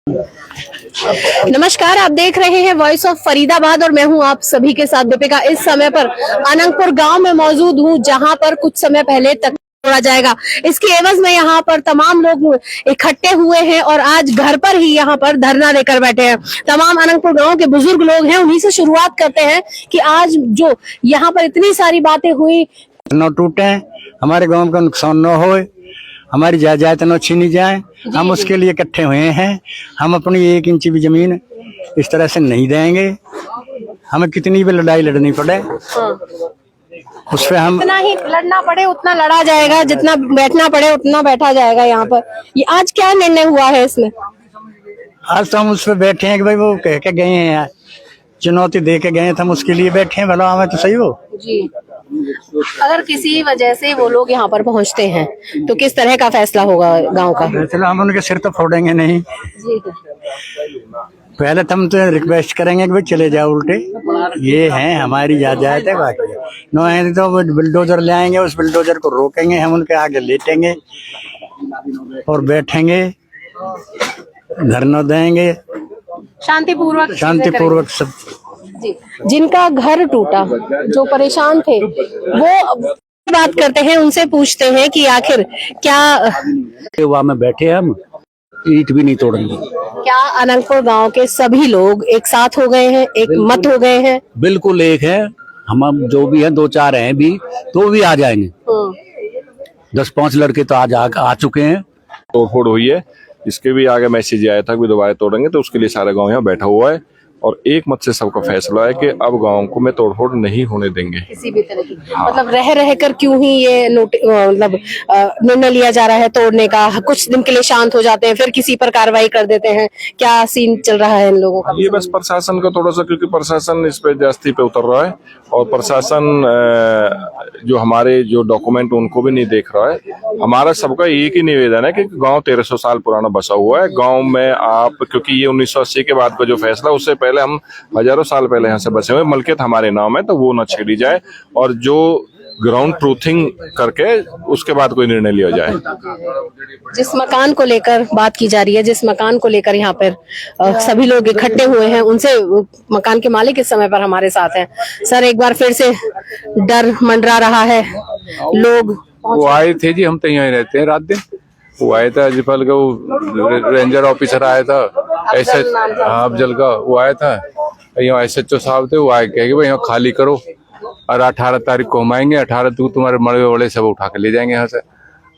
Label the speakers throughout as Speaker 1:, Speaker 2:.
Speaker 1: नमस्कार, आप देख रहे हैं वॉइस ऑफ फरीदाबाद और मैं हूं आप सभी के साथ दीपिका। इस समय पर अनंगपुर गांव में मौजूद हूं, जहां पर कुछ समय पहले तक तोड़ा जाएगा। इसके एवज में यहां पर तमाम लोग इकट्ठे हुए हैं और आज घर पर ही यहां पर धरना देकर बैठे हैं। तमाम अनंगपुर गांव के बुजुर्ग लोग हैं, उन्हीं से शुरुआत करते हैं कि आज जो यहां पर इतनी सारी बातें हुई,
Speaker 2: न टूटे, हमारे गांव का नुकसान न हो, हमारी जायदाद न छीनी जाए, हम उसके लिए इकट्ठे हुए हैं। हम अपनी 1 इंच भी जमीन इस तरह से नहीं देंगे। हमें कितनी भी लड़ाई लड़नी पड़े, उस पर हम
Speaker 1: जितना ही लड़ना पड़े उतना लड़ा जाएगा, जितना बैठना पड़े उतना बैठा जाएगा। यहाँ पर ये आज क्या निर्णय हुआ है इसमें?
Speaker 2: आज तो हम उस पर बैठे हैं कि भाई वो कह के गए हैं, चुनौती दे के गए थे, हम उसके लिए बैठे हैं। भला हमें तो सही हो
Speaker 1: जी। अगर किसी वजह से वो लोग यहाँ पर पहुँचते हैं तो किस तरह का फैसला होगा गांव का?
Speaker 2: चलो, हम उनके सिर तो फोड़ेंगे नहीं।
Speaker 1: जी।
Speaker 2: पहले तो हम तो रिक्वेस्ट करेंगे कि भाई चले जाओ उल्टे, ये है हमारी जायदाद है। बाकी नो है तो बुलडोजर ले आएंगे, उस बुलडोजर को रोकेंगे, हम उनके आगे लेटेंगे और बैठेंगे, धरना देंगे शांतिपूर्वक सब।
Speaker 1: जी। जिनका घर टूटा, जो परेशान थे, वो बात करते हैं, उनसे पूछते हैं कि आखिर क्या
Speaker 2: वहाँ में बैठे हम ईंट भी नहीं तोड़ेंगे।
Speaker 1: क्या अनंगपुर गांव के सभी लोग एक साथ हो गए हैं, एक मत हो गए हैं?
Speaker 2: बिल्कुल एक है, हम जो भी हैं 2-4 हैं भी तो भी आ जाएंगे। 10-5 लड़के तो आज आ चुके हैं।
Speaker 3: तोड़फोड़ हुई है, इसके भी आगे मैसेज आया था कि दोबारा तोड़ेंगे, तो उसके लिए सारा गांव यहाँ बैठा हुआ है और एक मत से सबका फैसला है कि अब गांव को में तोड़फोड़ नहीं होने देंगे
Speaker 1: किसी भी तरह की। मतलब रह कर क्यों ही ये मतलब निर्णय लिया जा रहा है तोड़ने का? कुछ दिन के लिए शांत हो जाते हैं, फिर किसी पर कार्रवाई कर देते हैं। क्या सीन चल रहा है इन लोगों का?
Speaker 3: ये बस प्रशासन का थोड़ा सा, क्योंकि प्रशासन इस पे जास्ती पे उतर रहा है और प्रशासन जो हमारे जो डॉक्यूमेंट उनको भी नहीं देख रहा है। हमारा सबका एक ही निवेदन है कि गांव 1300 साल पुराना बसा हुआ है। गांव में आप, क्योंकि ये 1980 के बाद का जो फैसला, उससे पहले हम हजारों साल पहले यहाँ से बसे हुए, मलकियत हमारे नाम है, तो वो न छेड़ी जाए और जो ग्राउंड ट्रूथिंग करके उसके बाद कोई निर्णय लिया जाए।
Speaker 1: जिस मकान को लेकर बात की जा रही है, जिस मकान को लेकर यहाँ पर सभी लोग इकट्ठे हुए हैं, उनसे मकान के मालिक इस समय पर हमारे साथ हैं। सर, एक बार फिर से डर मंडरा रहा है। लोग
Speaker 4: वो आए थे जी, हम तो यहीं रहते हैं रात दिन। वो आया था अजफल का, वो रेंजर ऑफिसर आया था, अफजल का, वो आया था। यहाँ SHO साहब थे, वो आए कहे कि भाई यहाँ खाली करो और 18 तारीख को हम आएंगे। 18 को तुम्हारे मड़े वड़े सब उठा के ले जाएंगे यहाँ से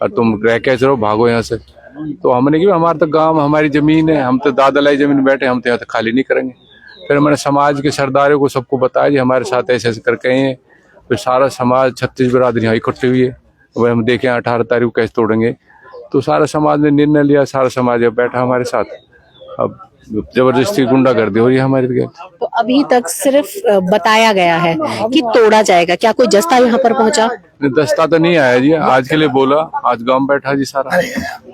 Speaker 4: और तुम रह कैसे रहो, भागो यहाँ से। तो हमने कि हमारा तो गांव, हमारी जमीन है, हम तो दादलाई जमीन बैठे, हम तो यहाँ तो खाली नहीं करेंगे। फिर मैंने समाज के सरदारों को सबको बताया जी हमारे साथ ऐसे करके हैं। फिर सारा समाज 36 बिरादरी यहाँ इकट्ठी हुई है। वह हम देखें 18 तारीख को कैसे तोड़ेंगे, तो सारा समाज ने निर्णय लिया, सारा समाज अब बैठा हमारे साथ। अब जबरदस्ती गुंडागर्दी हो रही है हमारे लिए।
Speaker 1: तो अभी तक सिर्फ बताया गया है कि तोड़ा जाएगा, क्या कोई जस्ता यहाँ पर पहुँचा?
Speaker 4: दस्ता तो नहीं आया जी, आज के लिए बोला, आज गांव बैठा जी सारा।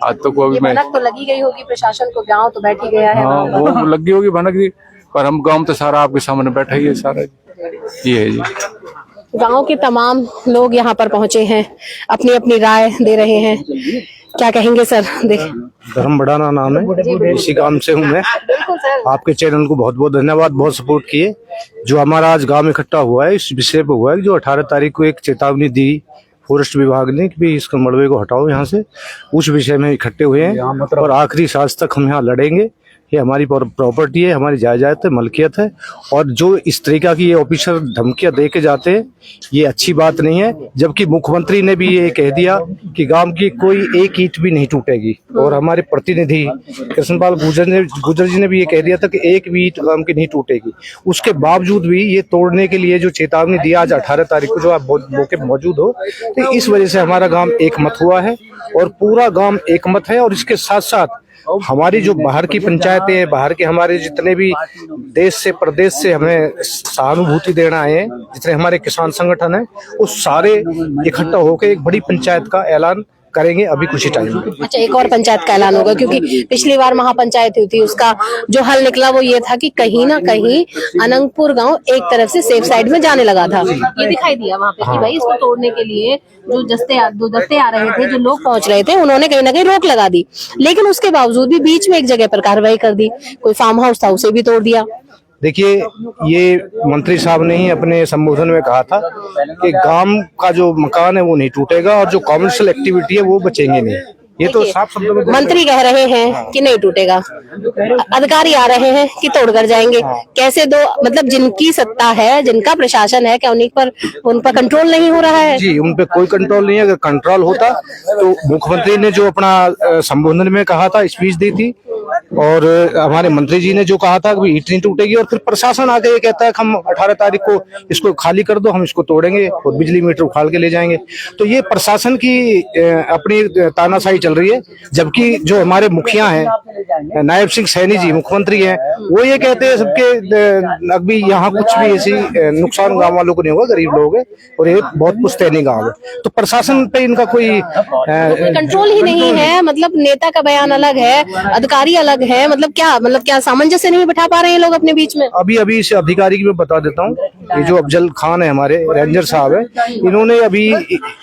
Speaker 4: आज तो कोई
Speaker 1: भनक तो लगी गई होगी प्रशासन को, गांव तो बैठ ही गया है।
Speaker 4: हाँ, वो लगी होगी भनक जी, पर हम गांव तो सारा आपके सामने बैठा ही है सारा। ये है जी।
Speaker 1: गांव के तमाम लोग यहाँ पर पहुंचे हैं, अपनी अपनी राय दे रहे हैं। क्या कहेंगे सर?
Speaker 5: धर्म बढ़ाना नाम है, इसी काम से हूँ मैं। आपके चैनल को बहुत बहुत धन्यवाद, बहुत सपोर्ट किए। जो हमारा आज गांव में इकट्ठा हुआ है इस विषय पे हुआ है, जो 18 तारीख को एक चेतावनी दी फॉरेस्ट विभाग ने कि भाई इसको मलबे को हटाओ यहाँ से, उस विषय में इकट्ठे हुए हैं और आखिरी सांस तक हम यहाँ लड़ेंगे। ये हमारी प्रॉपर्टी है, हमारी जायदाद है, मलकियत है। और जो इस तरीका की ये ऑफिसर धमकियां दे के जाते हैं, ये अच्छी बात नहीं है। जबकि मुख्यमंत्री ने भी ये कह दिया कि गांव की कोई एक ईंट भी नहीं टूटेगी और हमारे प्रतिनिधि कृष्णपाल गुर्जर जी ने भी ये कह दिया था कि एक भी ईंट गांव की नहीं टूटेगी। उसके बावजूद भी ये तोड़ने के लिए जो चेतावनी दिया आज 18 तारीख को, जो आप मौके पर मौजूद हो, तो इस वजह से हमारा गाँव एक मत हुआ है और पूरा गाँव एक मत है। और इसके साथ साथ हमारी जो बाहर की पंचायतें हैं, बाहर के हमारे जितने भी देश से प्रदेश से हमें सहानुभूति देना आए हैं, जितने हमारे किसान संगठन हैं, वो सारे इकट्ठा होकर एक बड़ी पंचायत का ऐलान करेंगे अभी कुछ ही टाइम में।
Speaker 1: अच्छा, एक और पंचायत का ऐलान होगा, क्योंकि पिछली बार महापंचायत हुई थी, उसका जो हल निकला वो ये था कि कहीं ना कहीं अनंगपुर गांव एक तरफ से सेफ साइड में जाने लगा था। ये दिखाई दिया वहाँ पे कि भाई इसको तोड़ने के लिए जो दस्ते आ रहे थे, जो लोग पहुंच रहे थे, उन्होंने कहीं ना कहीं रोक लगा दी। लेकिन उसके बावजूद भी बीच में एक जगह पर कार्रवाई कर दी, कोई फार्म हाउस था उसे भी तोड़ दिया।
Speaker 5: देखिए, ये मंत्री साहब ने ही अपने संबोधन में कहा था कि गांव का जो मकान है वो नहीं टूटेगा और जो कॉमर्शियल एक्टिविटी है वो बचेंगे नहीं। ये तो साफ शब्दों में
Speaker 1: मंत्री कह रहे हैं कि नहीं टूटेगा, अधिकारी आ रहे हैं कि तोड़कर जाएंगे। कैसे दो, मतलब जिनकी सत्ता है, जिनका प्रशासन है, क्या उन पर कंट्रोल नहीं हो रहा है?
Speaker 5: जी, उन पे कोई कंट्रोल नहीं है। अगर कंट्रोल होता तो मुख्यमंत्री ने जो अपना संबोधन में कहा था, स्पीच दी थी, और हमारे मंत्री जी ने जो कहा था कि ईंट नहीं टूटेगी, और फिर प्रशासन आके ये कहता है कि हम 18 तारीख को इसको खाली कर दो, हम इसको तोड़ेंगे और बिजली मीटर उखाड़ के ले जाएंगे। तो ये प्रशासन की अपनी तानाशाही चल रही है। जबकि जो हमारे मुखिया हैं, नायब सिंह सैनी जी मुख्यमंत्री हैं, वो ये कहते हैं सबके अभी यहाँ कुछ भी ऐसी नुकसान गाँव वालों को नहीं होगा, गरीब लोग है और ये बहुत पुश्तैनी गाँव है। तो प्रशासन पे इनका कोई
Speaker 1: कंट्रोल ही नहीं है। मतलब नेता का बयान अलग है, अधिकारी अलग है, मतलब क्या सामंजस्य नहीं बिठा पा रहे हैं लोग अपने बीच में?
Speaker 5: अभी इस अधिकारी की मैं बता देता हूँ, ये जो अफजल खान है, हमारे रेंजर साहब है, इन्होंने अभी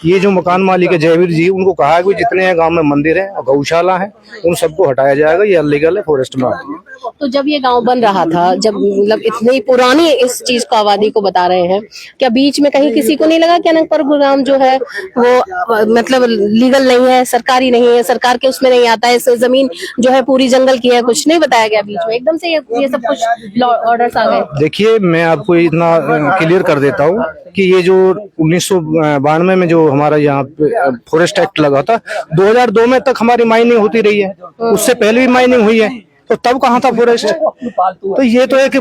Speaker 5: ये जो मकान मालिक है जयवीर जी, उनको कहा है कि जितने गांव में मंदिर है और गौशाला है उन सबको हटाया जाएगा, ये अनलीगल है, फॉरेस्ट में आती है।
Speaker 1: तो जब ये गांव बन रहा था, जब मतलब इतनी पुरानी इस चीज को आबादी को बता रहे हैं, क्या बीच में कहीं किसी को नहीं लगा कि अनंतपुर गांव जो है वो मतलब लीगल नहीं है, सरकारी नहीं है, सरकार के उसमें नहीं आता है, इस जमीन जो है पूरी जंगल की है? कुछ नहीं बताया गया बीच में, एकदम से ये सब कुछ ऑर्डर्स आ गए।
Speaker 5: देखिए, मैं आपको इतना क्लियर कर देता हूँ कि ये जो 1992 में जो हमारा यहाँ पे फॉरेस्ट एक्ट लगा था, 2002 में तक हमारी माइनिंग होती रही है, उससे पहले भी माइनिंग हुई है, तो तब कहाँ था फॉरेस्ट? तो ये तो है कि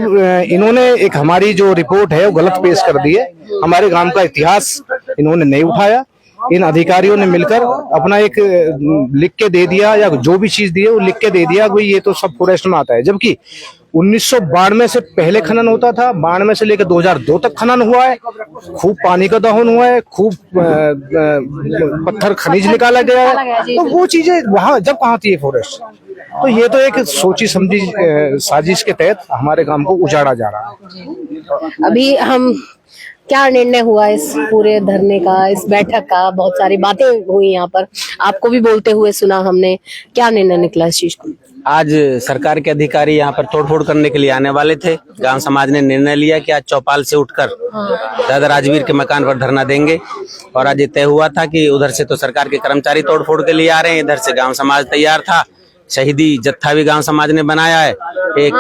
Speaker 5: इन्होंने एक हमारी जो रिपोर्ट है वो गलत पेश कर दी है। हमारे गांव का इतिहास इन्होंने नहीं उठाया। इन अधिकारियों ने मिलकर अपना एक लिख के दे दिया, या जो भी चीज दी है वो लिख के दे दिया, ये तो सब फॉरेस्ट में आता है। जबकि 1992 से पहले खनन होता था, 92 से लेकर 2002 तक खनन हुआ है, खूब पानी का दोहन हुआ है, खूब पत्थर खनिज निकाला गया है, तो वो चीजें वहां जब कहाँ थी ये फॉरेस्ट? तो ये तो एक सोची समझी साजिश के तहत हमारे काम को उजाड़ा जा रहा है।
Speaker 1: अभी हम क्या निर्णय हुआ इस पूरे धरने का, इस बैठक का? बहुत सारी बातें हुई यहाँ पर, आपको भी बोलते हुए सुना हमने, क्या निर्णय निकला इस चीज को?
Speaker 6: आज सरकार के अधिकारी यहाँ पर तोड़फोड़ करने के लिए आने वाले थे। गांव समाज ने निर्णय लिया कि आज चौपाल से उठकर दादा राजवीर के मकान पर धरना देंगे, और आज ये तय हुआ था कि उधर से तो सरकार के कर्मचारी तोड़फोड़ के लिए आ रहे हैं, इधर से गांव समाज तैयार था। शहीदी जत्था भी गांव समाज ने बनाया है। एक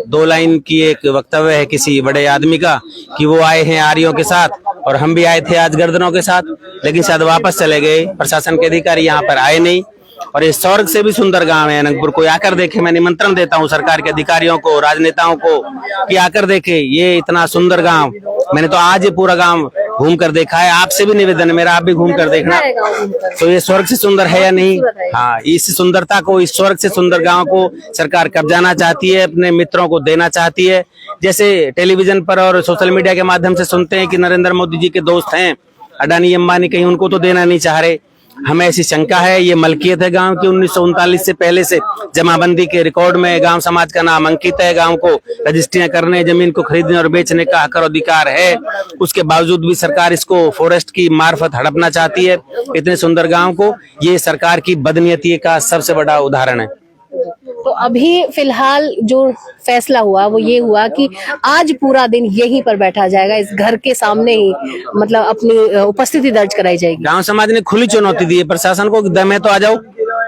Speaker 6: दो लाइन की एक वक्तव्य है किसी बड़े आदमी का कि वो आए हैं आर्यों के साथ और हम भी आए थे आज गर्दनों के साथ, लेकिन शायद वापस चले गए। प्रशासन के अधिकारी यहाँ पर आए नहीं, और ये स्वर्ग से भी सुंदर गांव है अनंतपुर। कोई आकर देखे, मैं निमंत्रण देता हूँ सरकार के अधिकारियों को, राजनेताओं को कि आकर देखे ये इतना सुंदर गांव। मैंने तो आज ये पूरा गांव घूम कर देखा है, आपसे भी निवेदन है मेरा, आप भी घूम कर देखना। तो ये स्वर्ग से सुंदर है या नहीं? हाँ, इस सुंदरता को, इस स्वर्ग से सुंदर गांव को सरकार कब्जाना चाहती है, अपने मित्रों को देना चाहती है। जैसे टेलीविजन पर और सोशल मीडिया के माध्यम से सुनते हैं कि नरेंद्र मोदी जी के दोस्त हैं अडानी अंबानी, कहीं उनको तो देना नहीं चाह रहे। हमें ऐसी शंका है ये मलकियत है गांव की, 1939 से पहले से जमाबंदी के रिकॉर्ड में गांव समाज का नाम अंकित है। गांव को रजिस्ट्रियां करने, जमीन को खरीदने और बेचने का हक और अधिकार है। उसके बावजूद भी सरकार इसको फॉरेस्ट की मार्फत हड़पना चाहती है, इतने सुंदर गांव को। ये सरकार की बदनीयती का सबसे बड़ा उदाहरण है।
Speaker 1: तो अभी फिलहाल जो फैसला हुआ वो ये हुआ कि आज पूरा दिन यहीं पर बैठा जाएगा, इस घर के सामने ही मतलब अपनी उपस्थिति दर्ज कराई जाएगी।
Speaker 6: गांव समाज ने खुली चुनौती दी है प्रशासन को, दम है तो आ जाओ,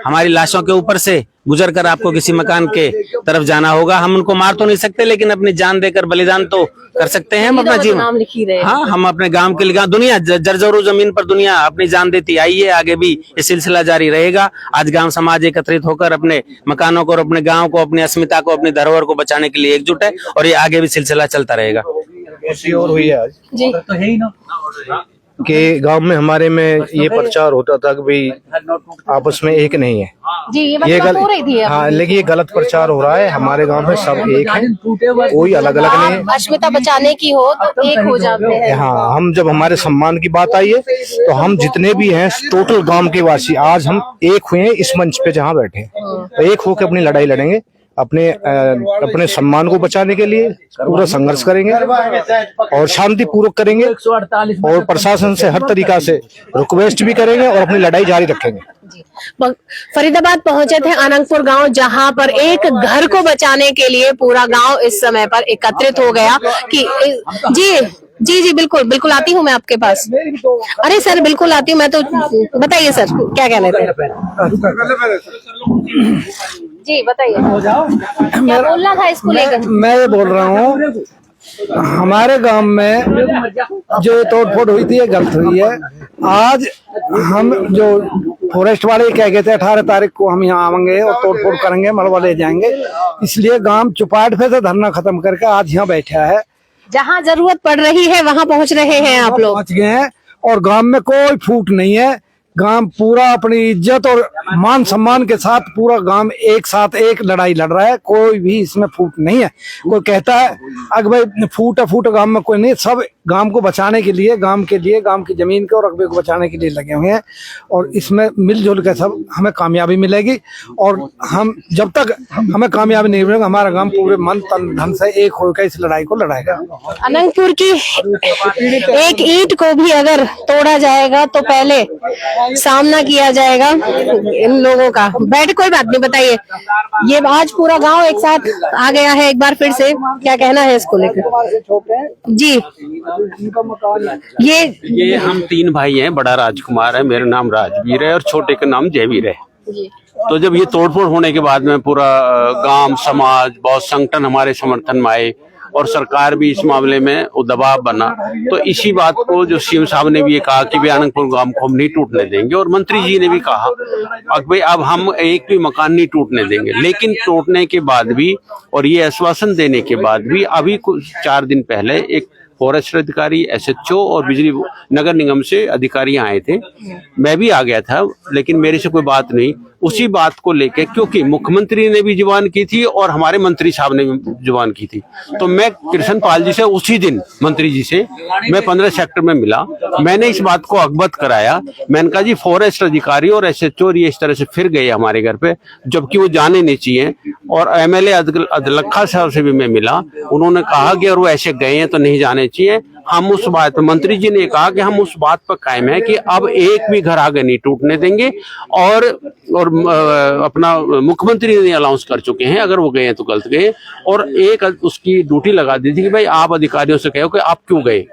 Speaker 6: हमारी लाशों के ऊपर से गुजर कर आपको किसी मकान के तरफ जाना होगा। हम उनको मार तो नहीं सकते, लेकिन अपनी जान देकर बलिदान तो कर सकते हैं। हम अपना जीवन, हाँ, हम अपने गांव के लिए, दुनिया जर्जरों जमीन पर दुनिया अपनी जान देती आई है, आगे भी ये सिलसिला जारी रहेगा। आज गांव समाज एकत्रित होकर अपने मकानों को और अपने गांव को, अपनी अस्मिता को, अपनी धरोहर को बचाने के लिए एकजुट है, और ये आगे भी सिलसिला चलता रहेगा।
Speaker 5: और हुई है आज
Speaker 1: जी,
Speaker 7: तो है ही ना।
Speaker 5: कि गांव में हमारे में ये प्रचार होता था कि भाई आपस में एक नहीं है।
Speaker 1: जी ये बात हो रही थी
Speaker 5: हाँ, लेकिन ये गलत प्रचार हो रहा है। हमारे गांव में सब एक है, कोई अलग अलग नहीं है।
Speaker 1: अस्मिता बचाने की हो तो एक हो जाते हैं।
Speaker 5: हाँ, हम जब हमारे सम्मान की बात आई है तो हम जितने भी हैं टोटल गांव के वासी आज हम एक हुए हैं इस मंच पे जहाँ बैठे हैं। तो एक होकर अपनी लड़ाई लड़ेंगे, अपने सम्मान को बचाने के लिए पूरा संघर्ष करेंगे और शांति पूर्वक करेंगे और प्रशासन से हर तरीका से रिक्वेस्ट भी करेंगे और अपनी लड़ाई जारी रखेंगे।
Speaker 1: फरीदाबाद पहुंचे थे अनंगपुर गांव, जहां पर एक घर को बचाने के लिए पूरा गांव इस समय पर एकत्रित हो गया कि जी बिल्कुल बिल्कुल आती हूँ मैं आपके पास। अरे सर बिल्कुल आती हूँ मैं तो। बताइए सर क्या कहना है। जी बताइए क्या बोलना था इसको लेकर।
Speaker 7: मैं ये बोल रहा हूँ हमारे गांव में जो तोड़फोड़ हुई थी ये गलत हुई है। आज हम जो फॉरेस्ट वाले कह गए थे 18 तारीख को हम यहाँ आएंगे और तोड़फोड़ करेंगे, मलबा ले जाएंगे, इसलिए गांव चुपाट पे से धरना खत्म करके आज यहाँ बैठा है।
Speaker 1: जहाँ जरूरत पड़ रही है वहाँ पहुँच रहे हैं आप लोग।
Speaker 7: पहुँच गए हैं और गांव में कोई फूट नहीं है। गांव पूरा अपनी इज्जत और मान सम्मान के साथ पूरा गांव एक साथ एक लड़ाई लड़ रहा है। कोई भी इसमें फूट नहीं है। कोई कहता है अगर भाई फूट गांव में कोई नहीं, सब गांव को बचाने के लिए, गांव की जमीन के और रकबे को बचाने के लिए लगे हुए हैं और इसमें मिलजुल के सब हमें कामयाबी मिलेगी। और हम जब तक हमें कामयाबी नहीं मिलेगी हमारा गांव पूरे मन तन धन से एक होकर इस लड़ाई को लड़ाएगा।
Speaker 1: अनंतपुर की एक ईंट को भी अगर तोड़ा जाएगा तो पहले सामना किया जाएगा इन लोगों का। बैठ कोई बात नहीं, बताइए ये आज पूरा गांव एक साथ आ गया है, एक बार फिर से क्या कहना है इसको लेकर। जी
Speaker 6: ये हम 3 भाई हैं, बड़ा राजकुमार है, मेरा नाम राजवीर है और छोटे का नाम जयवीर है। तो जब ये तोड़फोड़ होने के बाद में पूरा गांव समाज बहुत संगठन हमारे समर्थन में आए और सरकार भी इस मामले में दबाव बना, तो इसी बात को जो सीएम साहब ने भी ये कहा कि भाई अनंतपुर गांव को हम नहीं टूटने देंगे और मंत्री जी ने भी कहा भाई अब हम एक भी मकान नहीं टूटने देंगे। लेकिन टूटने के बाद भी और ये आश्वासन देने के बाद भी अभी कुछ 4 दिन पहले एक फॉरेस्ट अधिकारी, एसएचओ और बिजली नगर निगम से अधिकारी आए थे। मैं भी आ गया था लेकिन मेरे से कोई बात नहीं। उसी बात को लेकर क्योंकि मुख्यमंत्री ने भी जुबान की थी और हमारे मंत्री साहब ने भी जुबान की थी, तो मैं कृष्ण पाल जी से उसी दिन मंत्री जी से मैं 15 सेक्टर में मिला। मैंने इस बात को अवगत कराया। मैंने कहा जी फॉरेस्ट अधिकारी और एसएचओ ये इस तरह से फिर गए हमारे घर पे जबकि वो जाने नहीं चाहिए। और एमएलए अदलखा साहब से भी मैं मिला, उन्होंने कहा कि और वो ऐसे गए हैं तो नहीं जाने चाहिए। हम उस बात पर मंत्री जी ने कहा कि हम उस बात पर कायम है कि अब एक भी घर आगे नहीं टूटने देंगे और अपना मुख्यमंत्री ने अनाउंस कर चुके हैं अगर वो गए हैं तो गलत गए। और एक उसकी ड्यूटी लगा दी थी कि भाई आप अधिकारियों से कहो कि आप क्यों गए।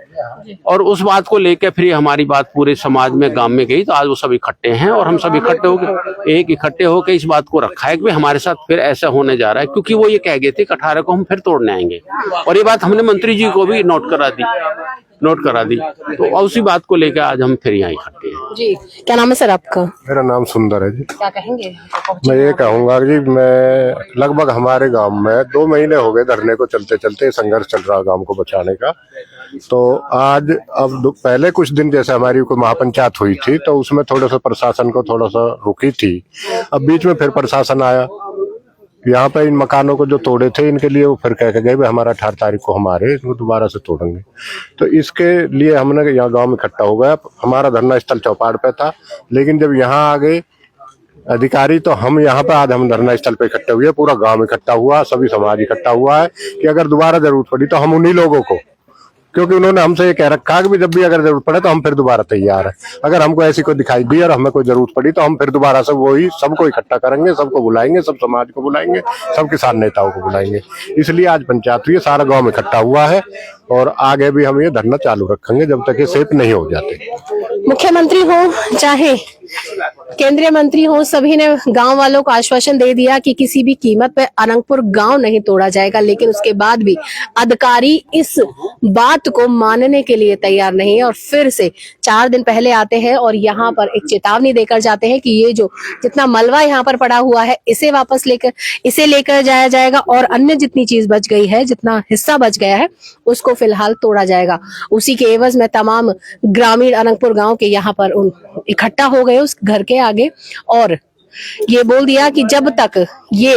Speaker 6: और उस बात को लेकर फिर हमारी बात पूरे समाज में गांव में गई, तो आज वो सब इकट्ठे हैं और हम सब इकट्ठे होकर इस बात को रखा है कि हमारे साथ फिर ऐसा होने जा रहा है। क्योंकि वो ये कह गए थे कि 18 को हम फिर तोड़ने आएंगे और ये बात हमने मंत्री जी को भी नोट करा दी। तो उसी बात को लेकर आज हम फिर यहाँ इकट्ठे हैं।
Speaker 1: जी क्या नाम है सर आपका?
Speaker 8: मेरा नाम सुंदर है जी।
Speaker 1: क्या कहेंगे?
Speaker 8: मैं ये कहूँगा जी, मैं लगभग हमारे गांव में 2 महीने हो गए धरने को चलते चलते संघर्ष चल रहा गांव को बचाने का। तो आज अब पहले कुछ दिन जैसे हमारी कोई महापंचायत हुई थी तो उसमें थोड़ा सा प्रशासन को थोड़ा सा रुकी थी। अब बीच में फिर प्रशासन आया, यहाँ पे इन मकानों को जो तोड़े थे इनके लिए वो फिर कह के गए भाई हमारा 18 तारीख को हमारे इनको दोबारा से तोड़ेंगे। तो इसके लिए हमने यहाँ गांव में इकट्ठा हो गया। हमारा धरना स्थल चौपाड़ पे था, लेकिन जब यहाँ आ गए अधिकारी तो हम यहाँ पे आज हम धरना स्थल पे इकट्ठे हुए, पूरा गांव इकट्ठा हुआ, सभी समाज इकट्ठा हुआ है कि अगर दोबारा जरूरत पड़ी तो हम उन्हीं लोगों को, क्योंकि उन्होंने हमसे ये कह रखा कि जब भी अगर जरूरत पड़े तो हम फिर दोबारा तैयार हैं। अगर हमको ऐसी कोई दिखाई दी और हमें कोई जरूरत पड़ी तो हम फिर दोबारा से वही सबको इकट्ठा करेंगे, सबको बुलाएंगे, सब समाज को बुलाएंगे, सब किसान नेताओं को बुलाएंगे। इसलिए आज पंचायत हुई है, सारा गांव इकट्ठा हुआ है और आगे भी हम ये धरना चालू रखेंगे जब तक ये सेफ नहीं हो जाते।
Speaker 1: मुख्यमंत्री हो चाहे केंद्रीय मंत्री हो, सभी ने गांव वालों को आश्वासन दे दिया कि किसी भी कीमत पे अनंतपुर गांव नहीं तोड़ा जाएगा। लेकिन उसके बाद भी अधिकारी इस बात को मानने के लिए तैयार नहीं है और फिर से 4 दिन पहले आते हैं और यहाँ पर एक चेतावनी देकर जाते हैं कि ये जो जितना मलबा यहाँ पर पड़ा हुआ है इसे वापस लेकर जाया जाएगा और अन्य जितनी चीज बच गई है, जितना हिस्सा बच गया है उसको फिलहाल तोड़ा जाएगा। उसी के एवज में तमाम ग्रामीण अनंगपुर गांव के यहाँ पर इकट्ठा हो गए उस घर के आगे और ये बोल दिया कि जब तक ये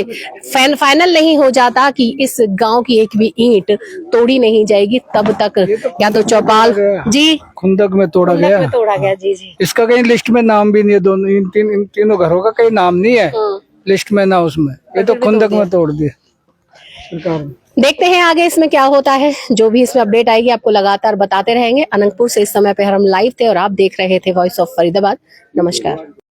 Speaker 1: फाइनल नहीं हो जाता कि इस गांव की एक भी ईंट तोड़ी नहीं जाएगी तब तक या तो चौपाल जी
Speaker 7: खुंदक में तोड़ा गया।
Speaker 1: तोड़ा गया। जी जी
Speaker 7: इसका कहीं लिस्ट में नाम भी नहीं है, दोनों इन तीनों घरों का कहीं नाम नहीं है लिस्ट में ना उसमें, ये तो खुंदक में तोड़ दिया सरकार ने।
Speaker 1: देखते हैं आगे इसमें क्या होता है। जो भी इसमें अपडेट आएगी आपको लगातार बताते रहेंगे। अनंतपुर से इस समय पे हम लाइव थे और आप देख रहे थे वॉइस ऑफ फरीदाबाद। नमस्कार।